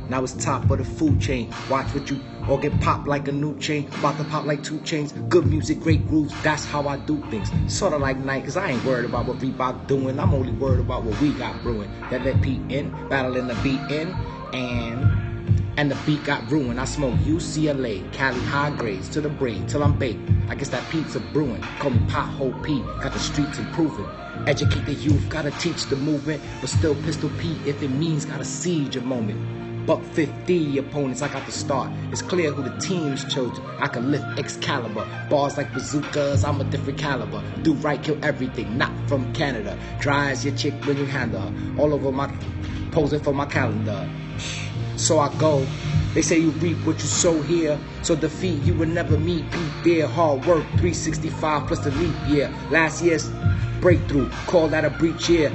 Now it's top of the food chain. Watch what you or get popped like a new chain. About to pop like 2 chains. Good music, great grooves, that's how I do things. Sorta like Nike, cause I ain't worried about what Reebok doing. I'm only worried about what we got brewing. That Pete in, battling the beat in, and the beat got ruined. I smoke UCLA, Cali high grades to the brain till I'm baked. I guess that pizza brewing. Call me Pothole P, got the streets improving. Educate the youth, gotta teach the movement, but still Pistol P if it means gotta siege a moment. $150 opponents, I got the start. It's clear who the team's chosen. I can lift Excalibur. Bars like bazookas, I'm a different caliber. Do right, kill everything, not from Canada. Dry as your chick when you handle her. All over my, posing for my calendar. So I go. They say you reap what you sow here. So defeat you will never meet. Beat there, hard work, 365 plus the leap year. Last year's breakthrough, call that a breach year.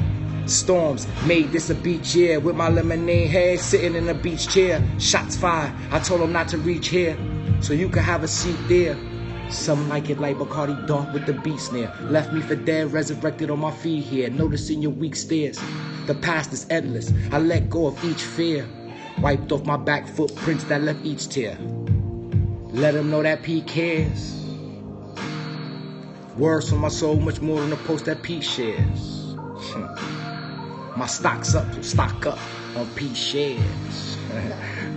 Storms made this a beach year. With my lemonade head sitting in a beach chair. Shots fired, I told them not to reach here. So you can have a seat there. Some like it like Bacardi Dark with the beat snare. Left me for dead, resurrected on my feet here. Noticing your weak stares. The past is endless, I let go of each fear. Wiped off my back footprints that left each tear. Let them know that P cares. Words from my soul much more than a post that P shares. My stock's up, so stock up on P shares.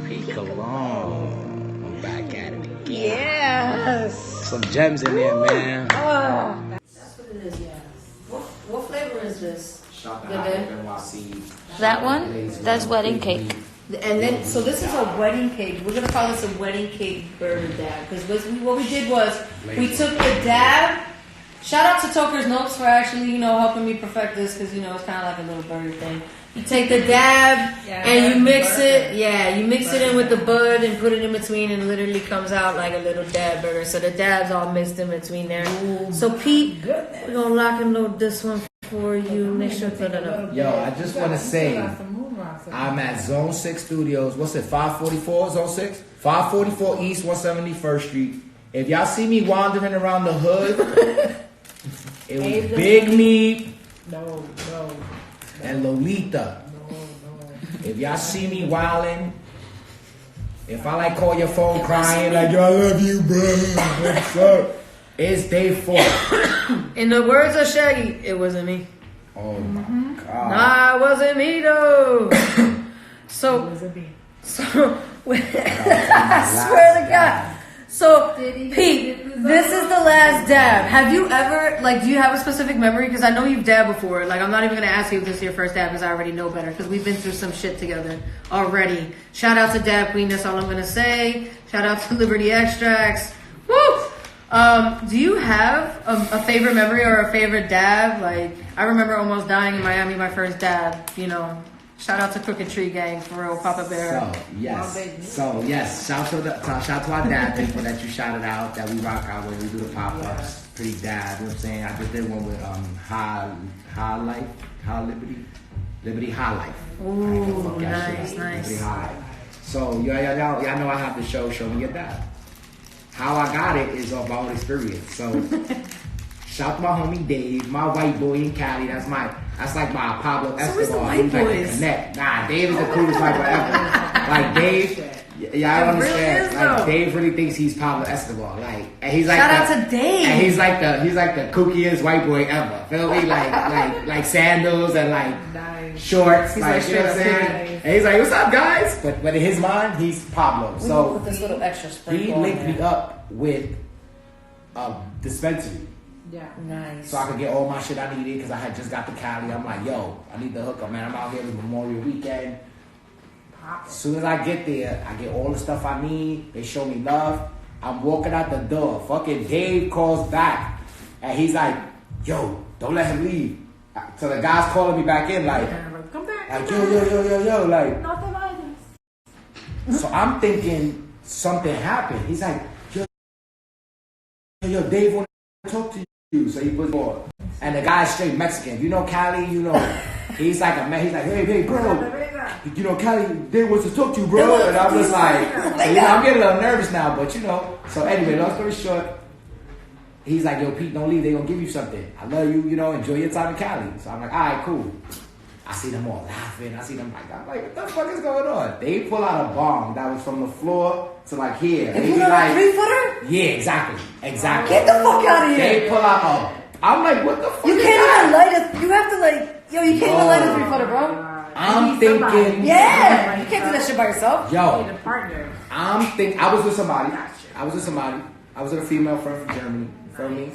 P cologne. I'm back at it again. Yes. Some gems in there, man. Oh, that's what it is, yeah. What flavor is this? That one? That's wedding cake. And then, so this is a wedding cake. We're gonna call this a wedding cake burger dab. Because what we did was, we took the dab. Shout out to Toker's Notes for actually, helping me perfect this. Because, it's kind of like a little burger thing. You take the dab and you mix it. Yeah, you mix it in with the bud and put it in between, and it literally comes out like a little dab burger. So the dab's all mixed in between there. So Pete, we're gonna lock and load this one for you. Make sure to put it up. Yo, I just want to say, I'm at Zone 6 Studios. What's it, 544 Zone 6? 544 East 171st Street. If y'all see me wandering around the hood, it was BigMeep and Lolita. If y'all see me wilding, if I call your phone crying like, yo, I love you, bro, what's up? It's day 4. In the words of Shaggy, it wasn't me. Oh my God. Nah, it wasn't me though. So, I swear to God. So, Pete, this is the last dab. Have you ever, do you have a specific memory? Because I know you've dabbed before. I'm not even going to ask you if this is your first dab because I already know better. Because we've been through some shit together already. Shout out to Dab Queen, that's all I'm going to say. Shout out to Liberty Extracts. Woo! Do you have a favorite memory or a favorite dab? I remember almost dying in Miami, my first dab, Shout out to Crooked Tree Gang, for real, Papa Bear. So, yes. Shout to our dab people that you shouted out, that we rock out when we do the pop-ups. Pretty dab, you know what I'm saying? I just did one with High Liberty High Life. Ooh, nice. Liberty High Life. So, y'all know I have the show me your dab. How I got it is of my own experience. So, shout to my homie Dave, my white boy in Cali. That's like my Pablo Escobar. So where's the white boys? Connect. Nah, Dave is the coolest white boy ever. Dave, I don't understand. Dave really thinks he's Pablo Escobar. And he's shout out to Dave. And he's like the kookiest white boy ever. Feel me? Like sandals and shorts. He's you know what I'm saying? And he's like, what's up, guys? But in his mind, he's Pablo. So with this little extra he sprinkle linked me up with a dispensary. Yeah. Nice. So I could get all my shit I needed because I had just got to Cali. I'm like, yo, I need the hookup, man. I'm out here with Memorial Weekend. As soon as I get there, I get all the stuff I need. They show me love. I'm walking out the door. Fucking Dave calls back. And he's like, yo, don't let him leave. So the guy's calling me back in come back. Yo. Not the violence. So I'm thinking something happened. He's like, yo, Dave want to talk to you. So he puts more. And the guy's straight Mexican. Cali, he's like a man. He's like, hey, bro. Cali, Dave wants to talk to you, bro. And I'm just like, I'm getting a little nervous now, but So anyway, long story short, he's like, yo, Pete, don't leave. They're going to give you something. I love you, enjoy your time in Cali. So I'm like, all right, cool. I see them all laughing. I'm like, what the fuck is going on? They pull out a bomb that was from the floor to here. They pull out a 3-footer? Yeah, exactly. Get the fuck out of here. They pull out I'm like, what the fuck you can't even light it. You have to you can't even light a 3-footer, bro. I'm thinking. Yeah. You can't do that shit by yourself. Yo. You need a partner. I was with somebody. I was with a female friend from Germany. You feel me?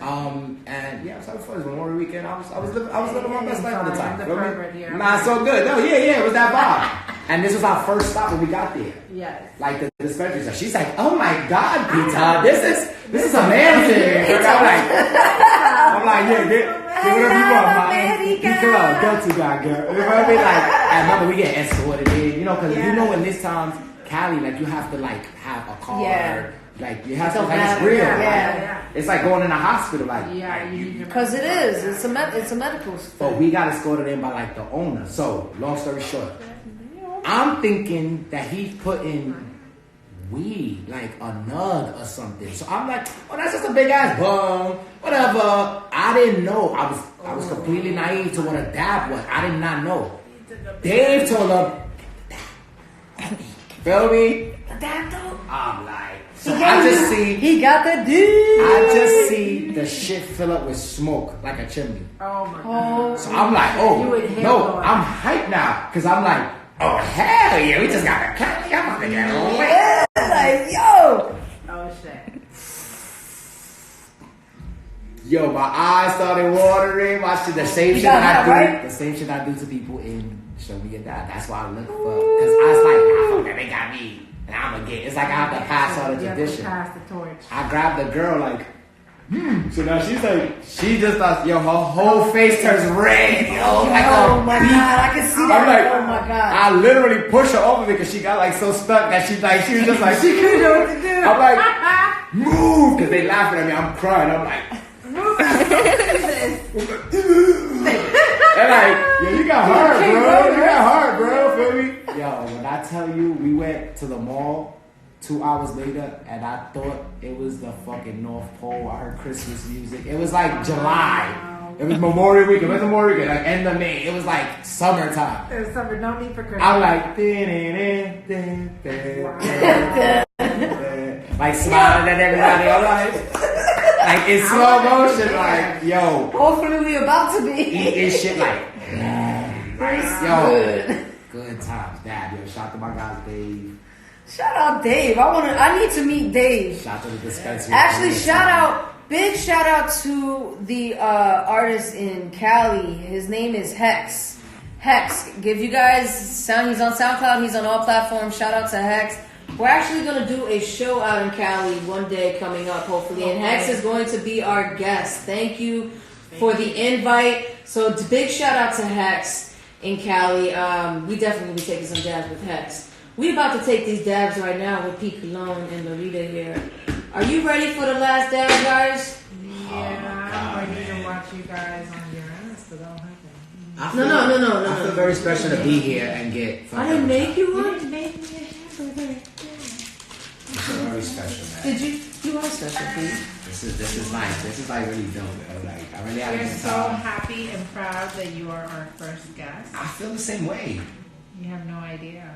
And yeah, I was having fun. It was Memorial Weekend. I was living my best life at the time. The Feel me? pervert here. Nah, so good. No, yeah, it was that vibe. And this was our first stop when we got there. Yes. Like the dispensary. So she's like, "Oh my God, Peter, this is amazing." I'm like, yeah, get whatever you want, man. You go to God, girl. You know what I mean? Like, I remember we get escorted in, you know, because you know in this times, Cali, like you have to like have a car. Yeah. Like you have to, like it's real. Yeah. It's like going in a hospital, like. Yeah, Because it is. It's a medical thing. But we got escorted in by like the owner. So long story short, I'm thinking that he's putting weed, like a nug or something. So I'm like, oh, that's just a big ass bum, whatever. I didn't know. I was completely naive to what a dab was. I did not know. Dave told him, feel me? That though. I'm like, so I just see. He got the D. I just see the shit fill up with smoke like a chimney. Oh my God. So I'm like, You oh, inhaled no, on it. I'm hyped now. Because I'm like, oh, hell yeah, we just got a Cali. I'm about to get away. Like, yo. Oh shit. Yo, my eyes started watering. My shit, the same shit got that I do. that, right? The same shit I do to people in Show Me Your Dad. That's why I look for. Because I was like, nah, fuck that, they got me. And I'm going to get. It's like I have to pass all the You have to tradition. pass the torch. I grabbed the girl like, So now she's like, she just thought, yo, her whole face turns red, yo. Like Oh my God, I can see that. I'm like, Oh my God. I literally pushed her over because she got like so stuck that she was just like, she couldn't know what to do. I'm like, move, because they laughing at me. I'm crying. I'm like, they're like, yo, you got heart, bro. You got heart, bro. Feel me? Yo, when I tell you, we went to the mall 2 hours later, and I thought it was the fucking North Pole. I heard Christmas music. It was like July. It was Memorial Weekend. It was Memorial Weekend, like end of May. It was like summertime. There's summer, no need for Christmas. I'm like, like smiling at everybody. I'm like in slow motion, like, yo, Hopefully we about to be. eating shit like, yo, good times, Dad. Yo, shout out to my guys, Dave. Shout out Dave. I need to meet Dave. Shout out to the dispensary. Actually, big shout out to the artist in Cali. His name is Hex. Hex, give you guys sound. He's on SoundCloud. He's on all platforms. Shout out to Hex. We're actually gonna do a show out in Cali one day coming up, hopefully, and Hex is going to be our guest. Thank you for the invite. So big shout out to Hex in Cali. We definitely will be taking some dabs with Hex. We about to take these dabs right now with Pete Cologne and Loretta here. Are you ready for the last dab, guys? Yeah, I'm ready to watch you guys on your ass, but that'll happen. No. I feel very special to be here and get. I didn't make you You one. didn't make me a hamburger. I feel very special, man. Did you? You are special, Pete. This is nice. This is like really dope, bro. Like I really have a We're good so time. happy and proud that you are our first guest. I feel the same way. You have no idea.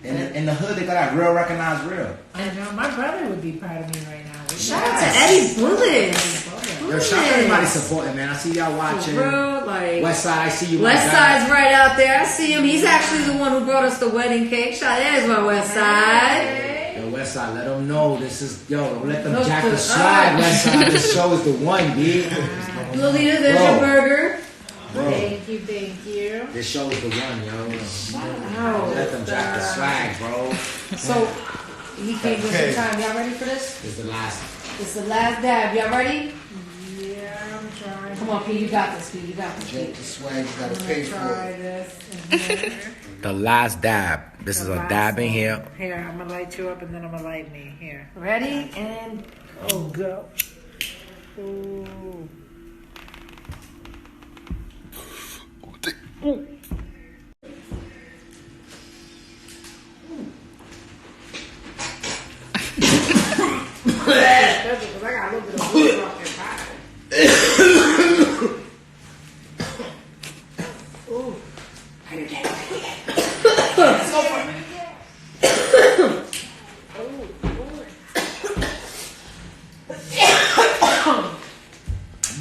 In the hood, they got that real recognize real. I know my brother would be proud of me right now. Shout out to Eddie Bullets. Yo, shout out to everybody supporting, man. I see y'all watching. Bro, like West Side, I see you. West Side's right out there. I see him. He's actually the one who brought us the wedding cake. Shout out, there's my West Side. Yo, West Side, let them know this is. Yo, don't let them jack the swag. West Side, this show is the one, dude. Lolita, there's your burger. Bro, Thank you. this show is the one, yo. Wow. Let them jack the swag, bro. So he came with some time. Y'all ready for this? This is the last. It's the last dab. Y'all ready? Yeah, I'm trying. Come on, Pete. You got this, Pete. You got this, Jack Pete. the swag, you gotta I'm pay gonna for try it. this. The last dab. This is a dab in here. Here, I'm gonna light you up and then I'm gonna light me. Here. Ready? And Oh, go. Ooh. Because I got a little bit of wood off your pie. Ooh.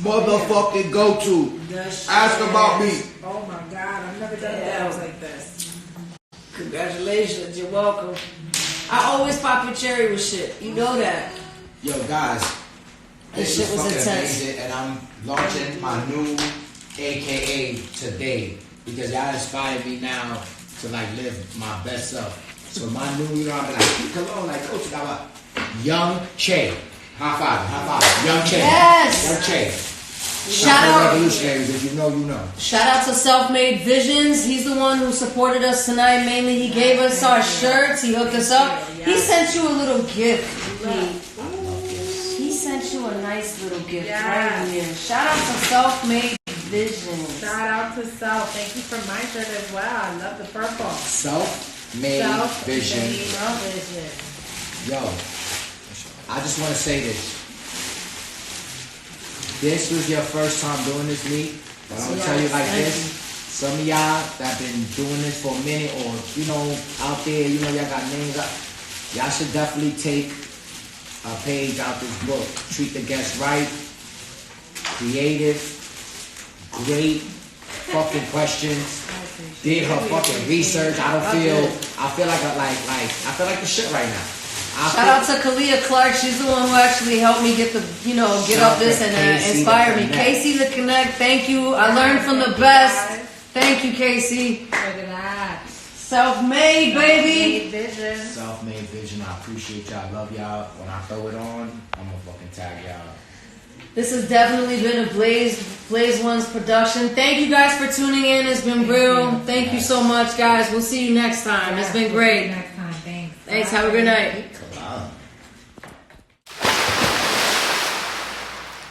Motherfucking go-to. Ask about me. Oh my God, I've never done dabs like this. congratulations. You're welcome. I always pop your cherry with shit. You know that. Yo, guys, This shit was fucking intense. amazing, and I'm launching my new AKA today because y'all inspired me now to like live my best self. So my new, you know, I'll be like, keep cologne, like, coach, you got what? Young Che. High five. Young Che. Yes. Young Che. Shout out. Revolutionaries, if you know, you know. Shout out to Self-Made Visions. He's the one who supported us tonight. Mainly, he gave us our shirts. He hooked us up. He sent you a little gift. He sent you a nice little gift right here. Shout out to Self-Made Visions. Shout out to Self. Thank you for my shirt as well. I love the purple. Self-made vision. Yo, I just want to say this. This was your first time doing this, meet. But I'm gonna tell you like this. Some of y'all that been doing this for a minute, or you know, out there, you know, y'all got names up. Y'all should definitely take a page out this book. Treat the guests right. Creative. Great fucking questions. Did her fucking research. I feel like the shit right now. Shout out to Kalia Clark. She's the one who actually helped me get up this and inspire me. Casey the Connect, thank you. I learned from the best. Thank you, Casey. Look at that. Self-made, baby. Self-made vision. I appreciate y'all. I love y'all. When I throw it on, I'm gonna fucking tag y'all. This has definitely been a Blaze One's production. Thank you guys for tuning in. It's been real. Thank you so much, guys. We'll see you next time. It's been great. Next time. Thanks. Thanks. Have a good night.